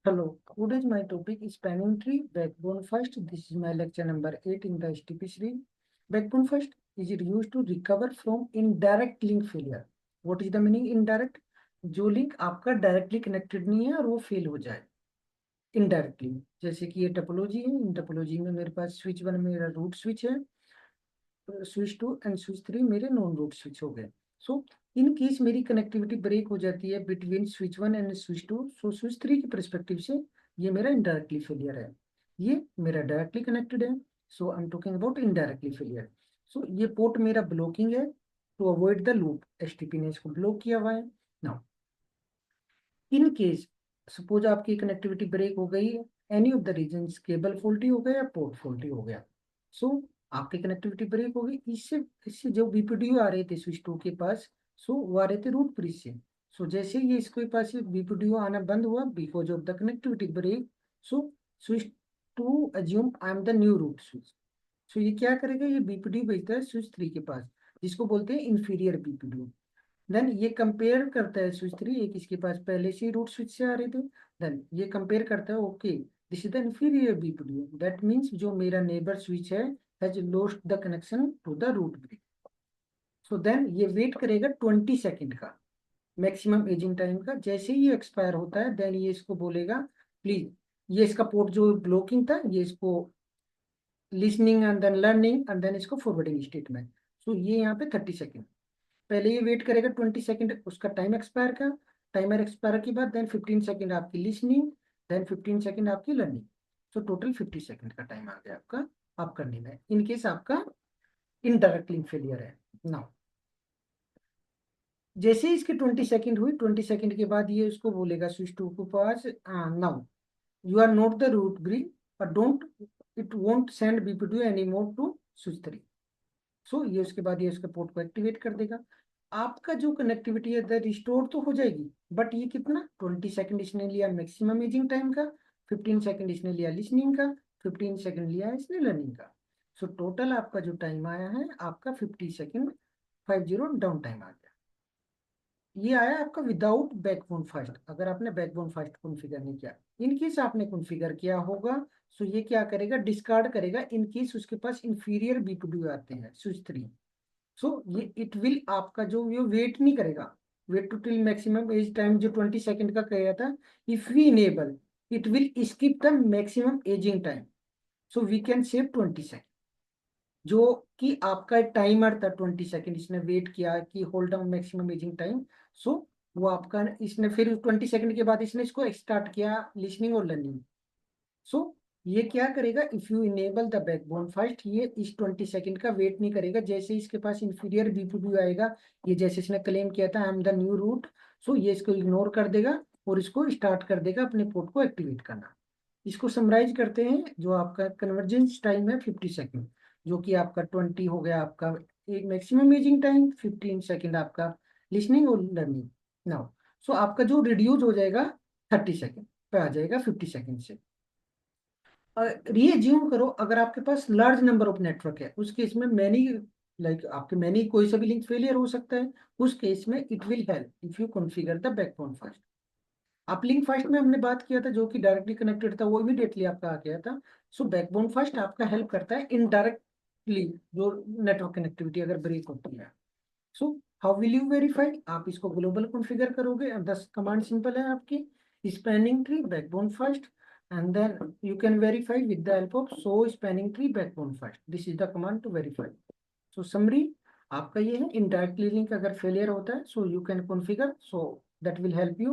Hello, today's my topic is spanning tree, backbone first. This is my lecture number 8 in the STP series. Backbone first is it used to recover from indirect link failure. What is the meaning indirect? जो link आपका directly connected नहीं है और वो fail हो जाए indirectly, जैसे कि ये टोपोलॉजी है। इन टोपोलॉजी में मेरे पास स्विच 1 मेरा रूट स्विच है, स्विच 2 एंड स्विच 3 मेरे नॉन रूट स्विच हो गए। सो इन केस मेरी कनेक्टिविटी ब्रेक हो जाती है between switch 1 and switch 2, so switch 3 के परस्पेक्टिव से ये मेरा इनडायरेक्टली फेलियर है, ये मेरा डायरेक्टली कनेक्टेड है। So I am talking about indirectly failure. So ये पोर्ट मेरा ब्लॉकिंग है to avoid the loop, STP ने इसको ब्लॉक किया हुआ है। नाउ इन केस सपोज आपकी कनेक्टिविटी ब्रेक हो गई, any of the reason cable faulty हो गया या पोर्ट फॉल्टी हो गया, सो आपकी कनेक्टिविटी ब्रेक हो गई। इससे इससे जो बीपीडीयू आ रहे थे स्विच 2 के पास, सो वो आ रहे थे रूट ब्रिज से। सो जैसे ही इसके पास बीपीडीयू आना बंद हुआ because of the connectivity break, so switch 2 assume I am the new root switch. So ये क्या करेगा, ये बीपीडीयू भेजता है स्विच 3 के पास, जिसको बोलते हैं इंफीरियर बीपीडीयू। देन ये कंपेयर करता है स्विच 3, एक इसके पास पहले से ही रूट स्विच से आ रहे थे। देन ये कंपेयर करता है, okay this is the inferior BPDU, that means जो मेरा नेबर स्विच है has lost the connection to the root bridge. So then ये वेट करेगा 20 सेकेंड का मैक्सिमम एजिंग टाइम का। जैसे ही ये एक्सपायर होता है देन ये इसको बोलेगा प्लीज, ये इसका पोर्ट जो ब्लॉकिंग था ये इसको listening and then learning and then इसको फॉरवर्डिंग स्टेट में। सो ये यहाँ पे 30 सेकेंड पहले ये वेट करेगा, 20 सेकेंड उसका टाइम एक्सपायर का। टाइमर एक्सपायर के बाद देन 15 सेकेंड आपकी लिसनिंग, देन 15 सेकेंड आपकी लर्निंग। सो टोटल 50 सेकेंड का टाइम आ गया आपका आप करने में, इन केस आपका इनडायरेक्ट लिंक फेलियर है। नाउ जैसे ही इसके 20 सेकेंड हुई, 20 सेकेंड के बाद ये उसको बोलेगा स्विच 2 को pass, now you are not the root bridge but don't, it won't send BPDU any more to switch 3। So ये उसके बाद ये उसके पोर्ट को एक्टिवेट कर देगा। आपका जो कनेक्टिविटी है रिस्टोर तो हो जाएगी, बट ये कितना 20 सेकेंड इसने लिया मैक्सिमम एजिंग टाइम का, 15 सेकेंड इसने लिया लिसनिंग का, 15 सेकेंड लिया इसने लर्निंग का। सो टोटल आपका जो टाइम आया है आपका 50 सेकेंड, 50 डाउन टाइम आ गया। ये आया आपका विदाउट बैकबोन फर्स्ट, अगर आपने बैकबोन फर्स्ट कॉन्फ़िगर नहीं किया। इन केस आपने कॉन्फ़िगर किया होगा, सो ये क्या करेगा, डिस्कार्ड करेगा इन केस उसके पास इंफीरियर बीपीडीयू आते हैं स्विच 3। सो ये इट विल आपका जो ये वेट नहीं करेगा, wait to till maximum age time जो 20 सेकेंड का कहा था, if we enable it will skip the maximum aging time, so we can save 20 second. जो कि आपका टाइमर था 20 सेकेंड इसने वेट किया कि hold down maximum aging time. So वो आपका इसने फिर 20 सेकेंड के बाद इसने इसको स्टार्ट किया लिसनिंग और लर्निंग। सो ये क्या करेगा, if you enable the backbone first, ये इस 20 सेकेंड का वेट नहीं करेगा। जैसे इसके पास इंफीरियर बीपीडीयू आएगा, ये जैसे इसने क्लेम किया था I am the new root, so ये इसको इग्नोर कर देगा और इसको स्टार्ट कर देगा अपने पोर्ट को एक्टिवेट करना। इसको समराइज करते हैं, जो आपका कन्वर्जेंस टाइम है 50 सेकेंड, जो कि आपका 20 हो गया आपका एक मैक्सिमम एजिंग टाइम, 15 सेकेंड आपका लिसनिंग और लर्निंग। नाउ सो आपका जो रिड्यूस हो जाएगा 30 सेकेंड पे आ जाएगा 50 सेकेंड से। रीअज्यूम करो अगर आपके पास लार्ज नंबर ऑफ नेटवर्क है, उस केस में मैनी, लाइक आपके मैनी कोई सा भी लिंक फेलियर हो सकता है, उस केस में it will help if you configure the backbone first. आप लिंक फर्स्ट में हमने बात किया था जो कि डायरेक्टली कनेक्टेड था, वो इमीडिएटली आपका आ गया था। सो बैकबोन फर्स्ट आपका हेल्प करता है इनडायरेक्टली जो नेटवर्क कनेक्टिविटी अगर ब्रेक होती है। So how will you verify, आप इसको ग्लोबल कॉन्फ़िगर करोगे, 10 कमांड सिंपल है आपकी, spanning tree backbone first, and then you can verify with the help of show spanning tree backbone first. This is the command to verify. So summary आपका ये है, indirectly link अगर failure होता है so you can configure, so that will help you